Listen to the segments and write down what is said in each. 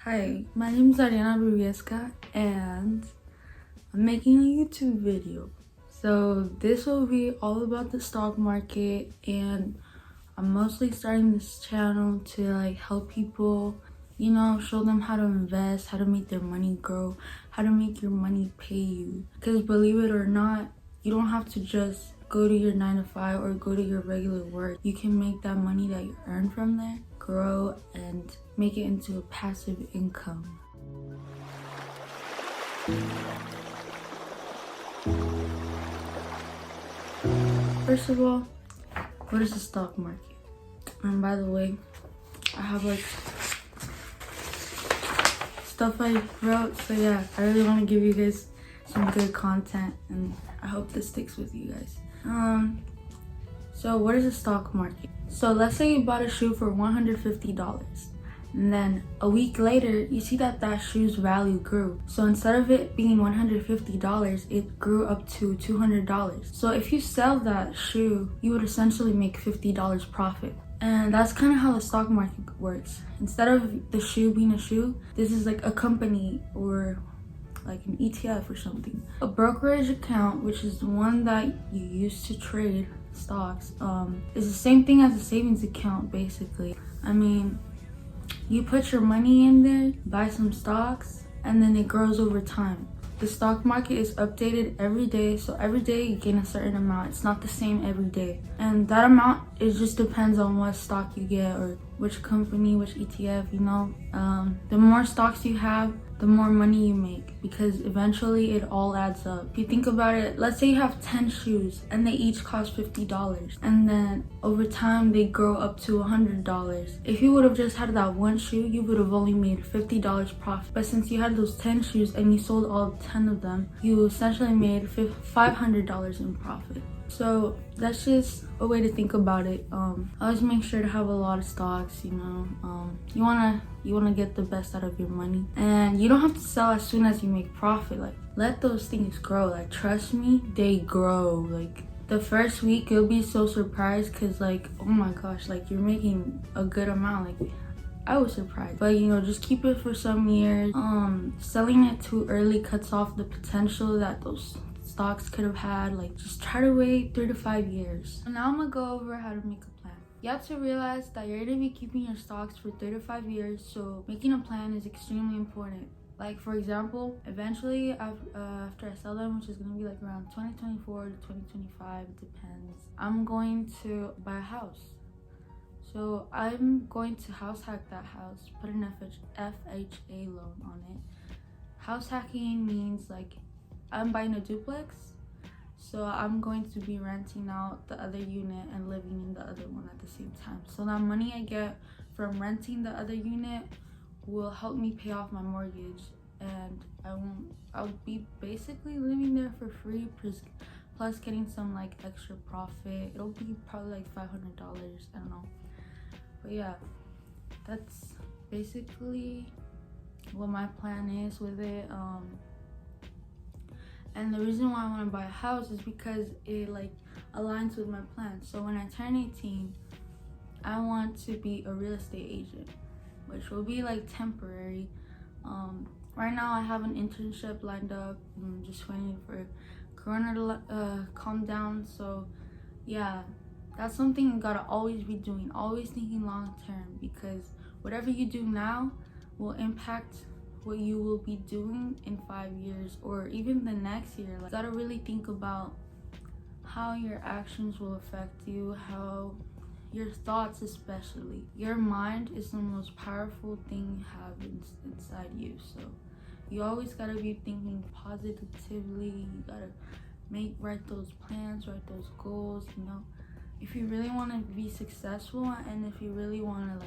Hi, my name is Ariana Rubieska and I'm making a YouTube video. So this will be all about the stock market, and I'm mostly starting this channel to help people, show them how to invest, how to make their money grow, how to make your money pay you. Because believe it or not, you don't have to just go to your 9 to 5 or go to your regular work. You can make that money that you earn from there grow and make it into a passive income. First of all, what is the stock market? And by the way, I have stuff I wrote, so yeah, I really want to give you guys some good content, and I hope this sticks with you guys. So what is the stock market? So let's say you bought a shoe for $150, and then a week later you see that shoe's value grew. So instead of it being $150, it grew up to $200. So if you sell that shoe, you would essentially make $50 profit. And that's kind of how the stock market works. Instead of the shoe being a shoe, this is like a company or like an ETF or something. A brokerage account, which is the one that you use to trade stocks, is the same thing as a savings account basically. I mean, you put your money in there, buy some stocks, and then it grows over time. The stock market is updated every day, so every day you gain a certain amount. It's not the same every day, and that amount, it just depends on what stock you get or which company, which ETF. The more stocks you have, the more money you make, because eventually it all adds up. If you think about it, let's say you have 10 shoes and they each cost $50, and then over time they grow up to $100. If you would have just had that one shoe, you would have only made $50 profit. But since you had those 10 shoes and you sold all 10 of them, you essentially made $500 in profit. So that's just a way to think about it. Always make sure to have a lot of stocks. You wanna get the best out of your money, and you don't have to sell as soon as you make profit. Let those things grow. Trust me, they grow. The first week you'll be so surprised, because oh my gosh, you're making a good amount. I was surprised, but just keep it for some years. Selling it too early cuts off the potential that those stocks could have had. Just try to wait 3 to 5 years. So now I'm gonna go over how to make a plan. You have to realize that you're gonna be keeping your stocks for 3 to 5 years, so making a plan is extremely important. For example, eventually after I sell them, which is gonna be around 2024 to 2025, it depends, I'm going to buy a house. So I'm going to house hack that house, put an FHA loan on it. House hacking means I'm buying a duplex, so I'm going to be renting out the other unit and living in the other one at the same time. So that money I get from renting the other unit will help me pay off my mortgage, and I'll be basically living there for free, plus getting some extra profit. It'll be probably $500, I don't know. But yeah, that's basically what my plan is with it. And the reason why I want to buy a house is because it aligns with my plan. So when I turn 18, I want to be a real estate agent, which will be temporary. Right now I have an internship lined up. I'm just waiting for Corona to calm down. So yeah, that's something you gotta always be doing, always thinking long term, because whatever you do now will impact what you will be doing in 5 years or even the next year. You gotta really think about how your actions will affect you, how your thoughts, especially. Your mind is the most powerful thing you have inside you. So you always gotta be thinking positively. You gotta write those plans, write those goals. If you really want to be successful, and if you really want to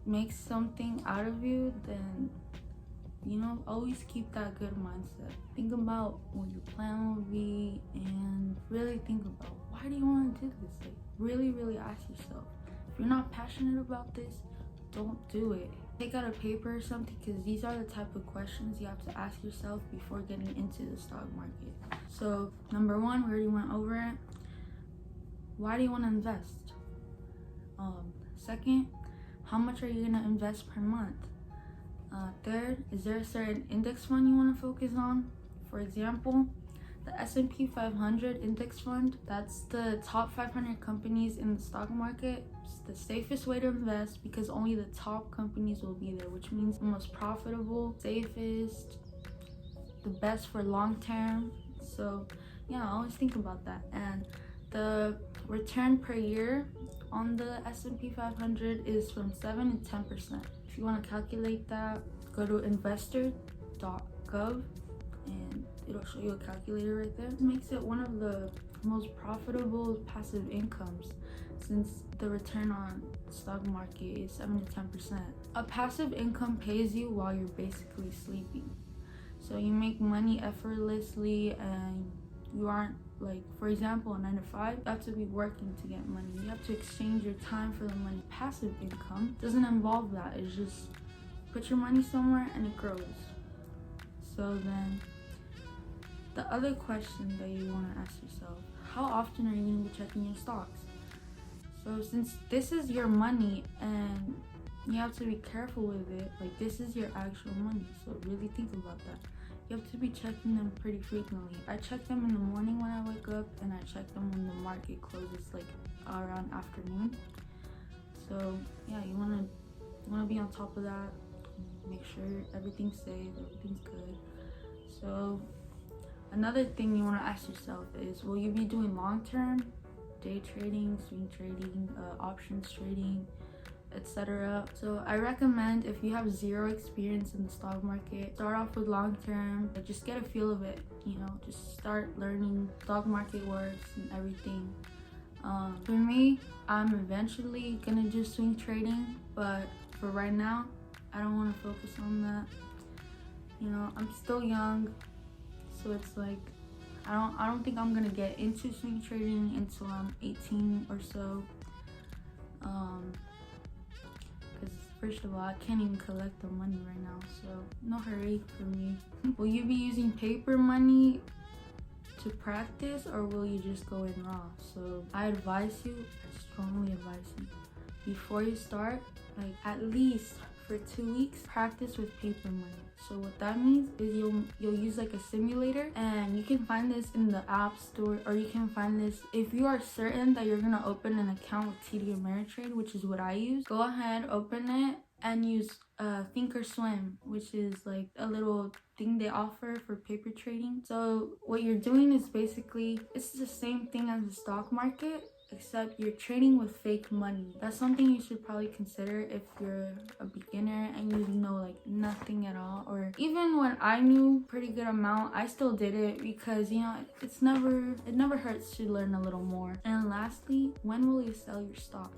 make something out of you, then always keep that good mindset. Think about what your plan will be, and really think about, why do you want to do this? Really ask yourself. If you're not passionate about this, don't do it. Take out a paper or something, because these are the type of questions you have to ask yourself before getting into the stock market. So number one, we already went over it. Why do you want to invest? Second, how much are you going to invest per month? Third, is there a certain index fund you want to focus on? For example, the S&P 500 index fund, that's the top 500 companies in the stock market. It's the safest way to invest because only the top companies will be there, which means the most profitable, safest, the best for long term. So yeah, always think about that. And the return per year on the S&P 500 is from 7 to 10%. If you want to calculate that, go to investor.gov and it'll show you a calculator right there. It makes it one of the most profitable passive incomes since the return on stock market is 7 to 10%. A passive income pays you while you're basically sleeping. So you make money effortlessly and you aren't like, for example, a 9 to 5, you have to be working to get money. You have to exchange your time for the money. Passive income doesn't involve that. It's just put your money somewhere and it grows. So then the other question that you want to ask yourself, how often are you going to be checking your stocks? So since this is your money and you have to be careful with it, like this is your actual money, so really think about that. You have to be checking them pretty frequently. I check them in the morning when I wake up and I check them when the market closes, like around afternoon. So yeah, you want to be on top of that. Make sure everything's safe, everything's good. So another thing you want to ask yourself is, will you be doing long-term day trading, swing trading, options trading, etc.? So I recommend, if you have zero experience in the stock market, start off with long-term, but just get a feel of it, just start learning stock market works and everything. For me, I'm eventually gonna do swing trading, but for right now I don't want to focus on that. I'm still young, so it's like I don't think I'm gonna get into swing trading until I'm 18 or so. Because first of all, I can't even collect the money right now, so no hurry for me. Will you be using paper money to practice, or will you just go in raw? So I strongly advise you, before you start, like at least for 2 weeks, practice with paper money. So what that means is you'll use like a simulator, and you can find this in the app store, or you can find this if you are certain that you're gonna open an account with TD Ameritrade, which is what I use. Go ahead, open it, and use Thinkorswim, which is like a little thing they offer for paper trading. So what you're doing is basically, it's the same thing as the stock market, except you're trading with fake money. That's something you should probably consider if you're a beginner and you know like nothing at all. Or even when I knew pretty good amount, I still did it because it never hurts to learn a little more. And lastly, when will you sell your stocks?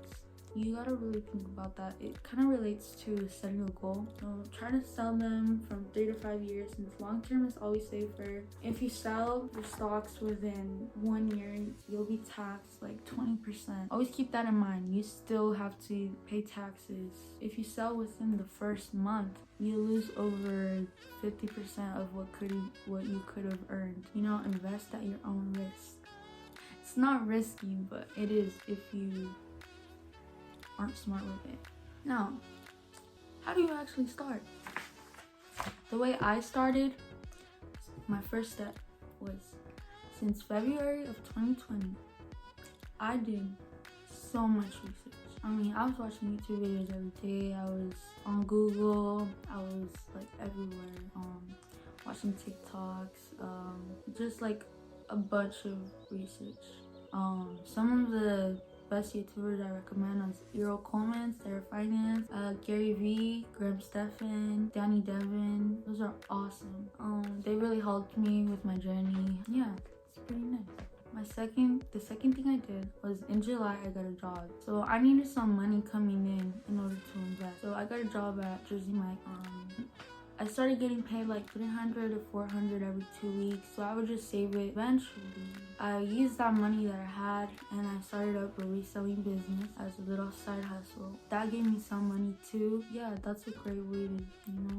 You gotta really think about that. It kind of relates to setting a goal. So try to sell them from 3 to 5 years, since long term is always safer. If you sell your stocks within 1 year, you'll be taxed like 20%. Always keep that in mind. You still have to pay taxes. If you sell within the first month, you lose over 50% of what you could have earned. Invest at your own risk. It's not risky, but it is if you aren't smart with it. Now, how do you actually start? The way I started, my first step was, since February of 2020, I did so much research. I was watching YouTube videos every day. I was on Google. I was like everywhere, watching TikToks, just like a bunch of research. Some of the best YouTubers I recommend are Eero Coleman, Sarah Finance, Gary V, Graham Stephan, Danny Devin. Those are awesome. They really helped me with my journey. Yeah, it's pretty nice. The second thing I did was, in July I got a job. So I needed some money coming in order to invest. So I got a job at Jersey Mike. I started getting paid like $300 to $400 every 2 weeks. So I would just save it. Eventually, I used that money that I had and I started up a reselling business as a little side hustle. That gave me some money too. Yeah, that's a great way to,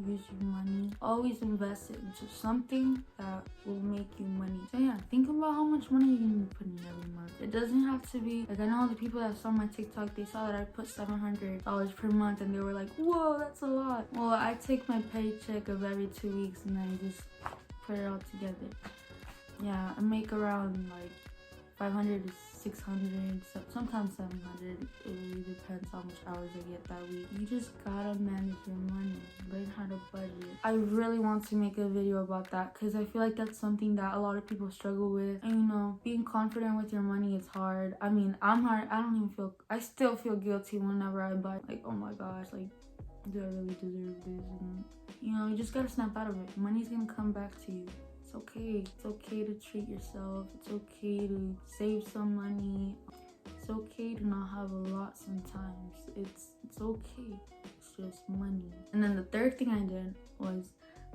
use your money. Always invest it into something that will make you money. So yeah, think about how much money you're gonna be putting in every month. It doesn't have to be, like I know the people that saw my TikTok, they saw that I put $700 per month and they were like, whoa, that's a lot. Well, I take my paycheck of every 2 weeks and I just put it all together. Yeah, I make around like 500 to 600, sometimes 700. It really depends how much hours I get that week. You just gotta manage your money, learn how to budget. I really want to make a video about that because I feel like that's something that a lot of people struggle with. And being confident with your money is hard. I mean, I'm hard. I still feel guilty whenever I buy, like, oh my gosh, like, do I really deserve this? And you just gotta snap out of it. Money's gonna come back to you. It's okay. It's okay to treat yourself. It's okay to save some money. It's okay to not have a lot sometimes. It's okay. It's just money. And then the third thing I did was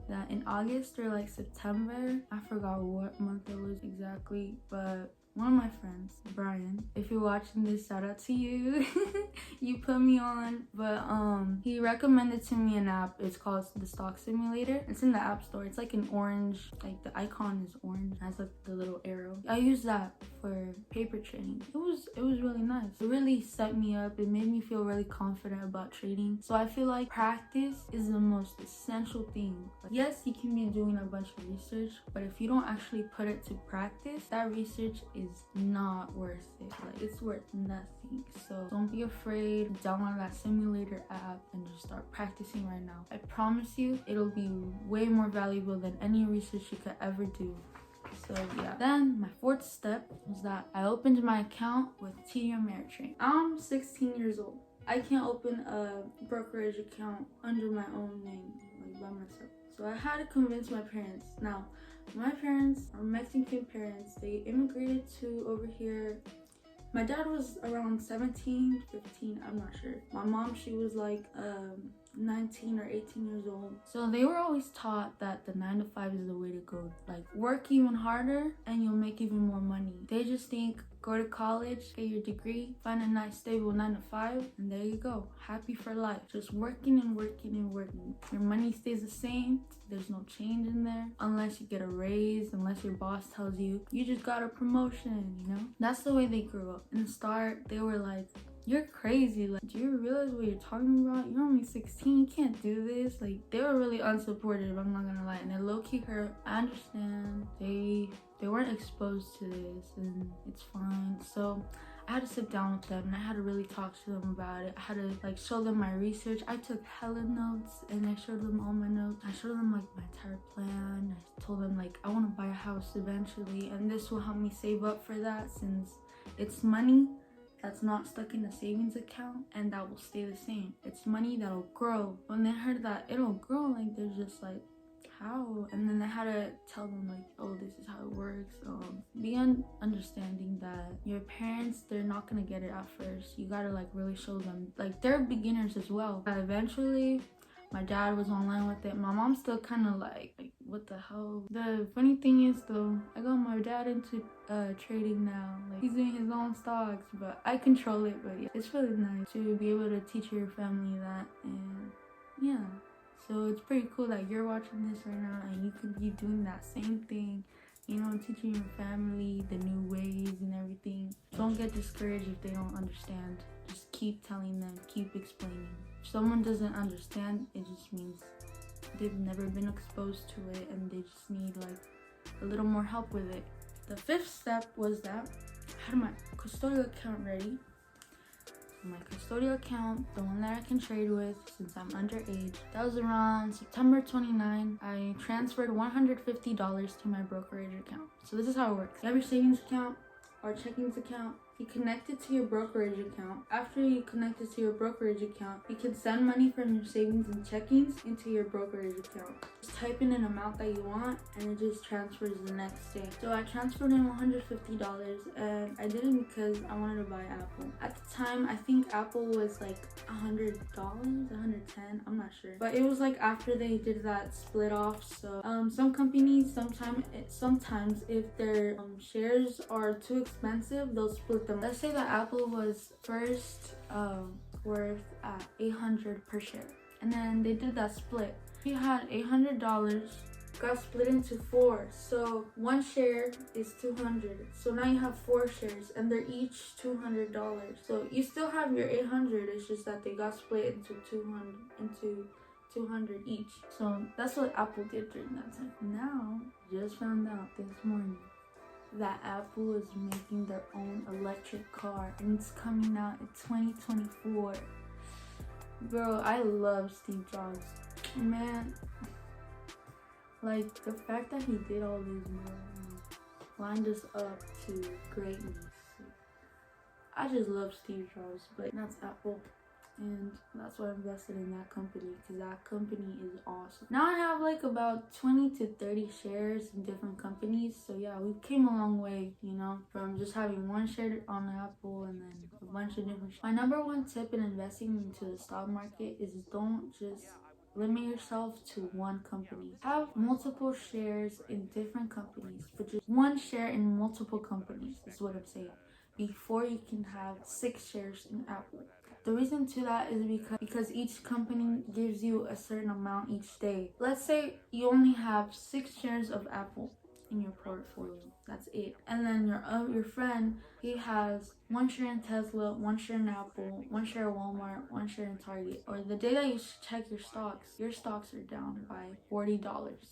that in August or like September, I forgot what month it was exactly, but one of my friends, Brian, if you're watching this, shout out to you. You put me on, but he recommended to me an app. It's called the Stock Simulator. It's in the App Store. It's like an orange, like the icon is orange, it has like the little arrow. I use that for paper trading. It was really nice. It really set me up. It made me feel really confident about trading. So I feel like practice is the most essential thing. Like, yes, you can be doing a bunch of research, but if you don't actually put it to practice, that research is not worth it. Like, it's worth nothing. So don't be afraid. Download that simulator app and just start practicing right now. I promise you, it'll be way more valuable than any research you could ever do. So yeah. Then my fourth step was that I opened my account with TD Ameritrade. I'm 16 years old. I can't open a brokerage account under my own name, like by myself. So I had to convince my parents. Now, my parents are Mexican parents. They immigrated to over here. My dad was around 17, 15, I'm not sure. My mom, she was like 19 or 18 years old. So they were always taught that the 9 to 5 is the way to go. Like, work even harder and you'll make even more money. They just think, go to college, get your degree, find a nice stable 9 to 5, and there you go. Happy for life. Just working and working and working. Your money stays the same. There's no change in there. Unless you get a raise, unless your boss tells you, you just got a promotion, That's the way they grew up. In the start, they were like, you're crazy. Like, do you realize what you're talking about? You're only 16. You can't do this. Like, they were really unsupportive, I'm not gonna lie. And it low-key hurt. I understand. They weren't exposed to this, and it's fine. So I had to sit down with them and I had to really talk to them about it. I had to show them my research. I took hella notes and I showed them all my notes. I showed them my entire plan. I told them I want to buy a house eventually, and this will help me save up for that, since it's money that's not stuck in a savings account and that will stay the same. It's money that'll grow. When they heard that it'll grow, they're just like, how? And then I had to tell them oh, this is how it works. Be understanding that your parents, they're not gonna get it at first. You gotta really show them, they're beginners as well. But eventually my dad was online with it. My mom's still kind of like, what the hell? The funny thing is though, I got my dad into trading now. He's doing his own stocks, but I control it. But yeah, it's really nice to be able to teach your family that. And yeah, so it's pretty cool that you're watching this right now and you could be doing that same thing, teaching your family the new ways and everything. Don't get discouraged if they don't understand. Just keep telling them, keep explaining. If someone doesn't understand, it just means they've never been exposed to it and they just need a little more help with it. The fifth step was that I had my custodial account ready. My custodial account, the one that I can trade with since I'm underage. That was around September 29. I transferred $150 to my brokerage account. So this is how it works. You have your savings account or checkings account. you connect it to your brokerage account. After you connect it to your brokerage account, you can send money from your savings and checkings into your brokerage account. Just type in an amount that you want and it just transfers the next day. So I transferred in $150 and I did it because I wanted to buy Apple. At the time, I think Apple was like $100, $110, I'm not sure. But it was like after they did that split off. So some companies, sometimes if their shares are too expensive, they'll split them. Let's say that Apple was first worth at $800 per share, and then they did that split. You had $800 got split into 4, so one share is $200. So now you have 4 shares and they're each $200. So you still have your $800, it's just that they got split into 200 each. So that's what Apple did during that time. Now, just found out this morning that Apple is making their own electric car and it's coming out in 2024. Bro, I love Steve Jobs. Man, like the fact that he did all these movies lined us up to greatness. I just love Steve Jobs, but that's Apple. And that's why I invested in that company, because that company is awesome. Now I have like about 20 to 30 shares in different companies. So yeah, we came a long way, you know, from just having one share on Apple and then a bunch of different shares. My number one tip in investing into the stock market is don't just limit yourself to one company. Have multiple shares in different companies, but just one share in multiple companies is what I'm saying. Before you can have 6 shares in Apple. The reason to that is because each company gives you a certain amount each day. Let's say you only have 6 shares of Apple in your portfolio. That's it. And then your friend, he has 1 share in Tesla, 1 share in Apple, 1 share in Walmart, 1 share in Target. Or the day that you check your stocks are down by $40.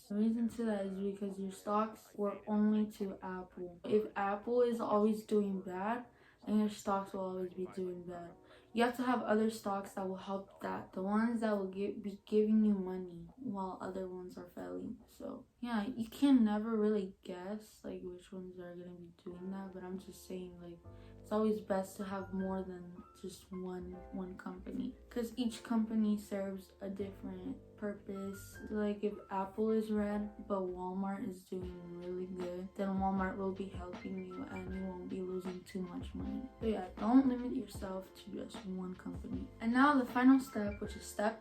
The reason to that is because your stocks were only to Apple. If Apple is always doing bad, and your stocks will always be doing bad. You have to have other stocks that will help that. The ones that will be giving you money while other ones are failing. So yeah, you can never really guess like which ones are gonna be doing that. But I'm just saying, like, it's always best to have more than just one company, because each company serves a different purpose. Like if Apple is red but Walmart is doing really good, then Walmart will be helping you and you won't be losing too much money. But yeah, don't limit yourself to just one company. And now the final step, which is step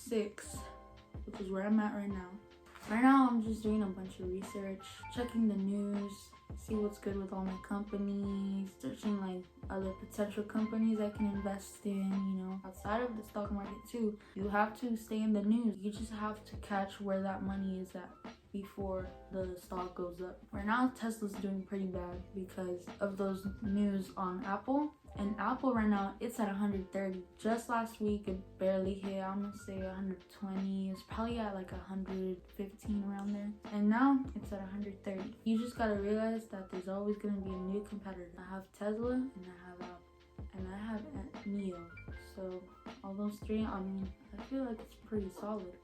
6, which is where I'm at right now. Right now I'm just doing a bunch of research, checking the news, see what's good with all my companies, searching like other potential companies I can invest in, you know. Outside of the stock market too, you have to stay in the news. You just have to catch where that money is at before the stock goes up. Right now Tesla's doing pretty bad because of those news on Apple. And Apple right now, it's at 130. Just last week it barely hit, I'm gonna say 120. It's probably at like 115 around there. And now it's at 130. You just gotta realize that there's always gonna be a new competitor. I have Tesla and I have Apple and I have Neo. So all those 3, I mean, I feel like it's pretty solid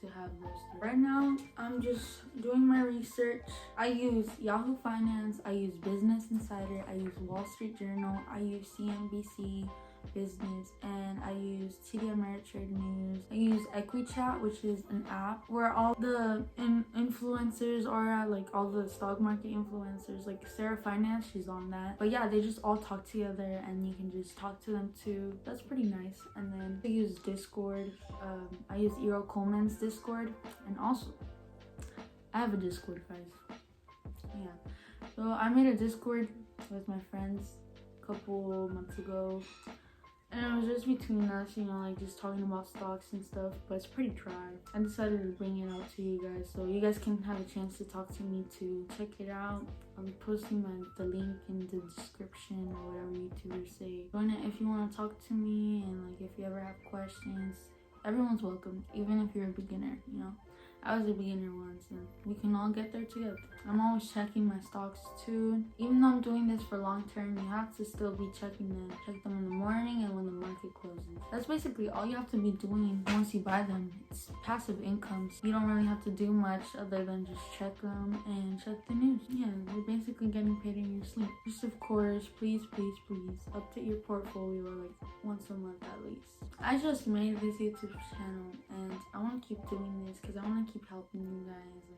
to have those 3. Right now, I'm just doing my research. I use Yahoo Finance, I use Business Insider, I use Wall Street Journal, I use CNBC Business, and I use TD Ameritrade News. I use EquiChat, which is an app where all the influencers are at, like all the stock market influencers, like Sarah Finance, she's on that. But yeah, they just all talk together and you can just talk to them too. That's pretty nice. And then I use Discord. I use Eero Coleman's Discord, and also I have a Discord, guys. Yeah, so I made a Discord with my friends a couple months ago. And it was just between us, you know, like just talking about stocks and stuff, but it's pretty dry. I decided to bring it out to you guys so you guys can have a chance to talk to me too. Check it out. I'll be posting the link in the description or whatever YouTubers say. Join it if you want to talk to me, and like if you ever have questions, everyone's welcome, even if you're a beginner, you know. I was a beginner once, and we can all get there together. I'm always checking my stocks too. Even though I'm doing this for long term, you have to still be checking them. Check them in the morning and when the market closes. That's basically all you have to be doing once you buy them. It's passive income. So you don't really have to do much other than just check them and check the news. Yeah, you're basically getting paid in your sleep. Just of course, please update your portfolio like once a month at least. I just made this YouTube channel and I want to keep doing this because I want to keep helping you guys. Like,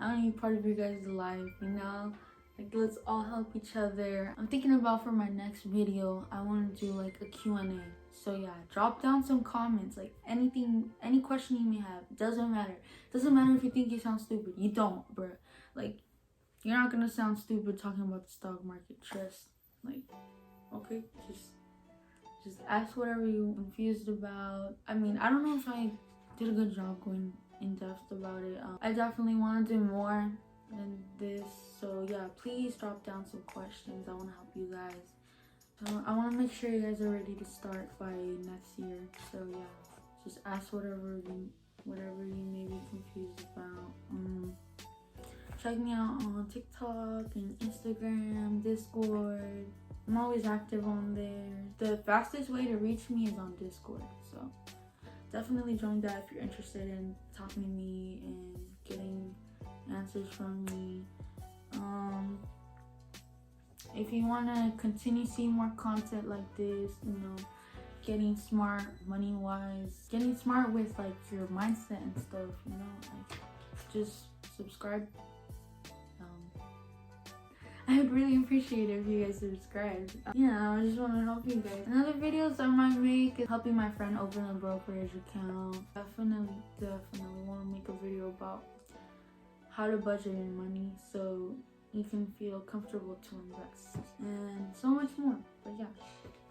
I want to be part of your guys' life, you know? Like, let's all help each other. I'm thinking about for my next video, I want to do like a Q&A. So yeah, drop down some comments, like anything, any question you may have. Doesn't matter. Doesn't matter if you think you sound stupid. You don't, bruh. Like, you're not gonna sound stupid talking about the stock market. Trust. Like, okay, just ask whatever you're confused about. I mean, I don't know if I did a good job going in depth about it. I definitely want to do more than this. So yeah, please drop down some questions. I want to help you guys. So I want to make sure you guys are ready to start by next year. So yeah, just ask whatever you may be confused about. Check me out on TikTok and Instagram, Discord. I'm always active on there. The fastest way to reach me is on Discord, so definitely join that if you're interested in talking to me and getting answers from me. If you want to continue seeing more content like this, you know, getting smart money-wise, getting smart with like your mindset and stuff, you know, like just subscribe. I would really appreciate it if you guys subscribed. Yeah, I just want to help you guys. Another videos I might make is helping my friend open a brokerage account. Definitely want to make a video about how to budget your money so you can feel comfortable to invest and so much more. But yeah,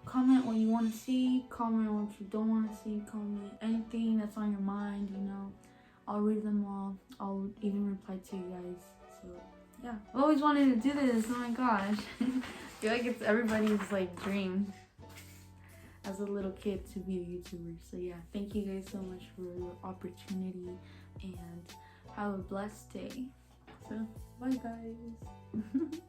comment what you want to see, comment what you don't want to see, comment anything that's on your mind, you know. I'll read them all. I'll even reply to you guys. So yeah, I've always wanted to do this. Oh my gosh. I feel like it's everybody's like dream as a little kid to be a YouTuber. So yeah, thank you guys so much for your opportunity and have a blessed day. So bye guys.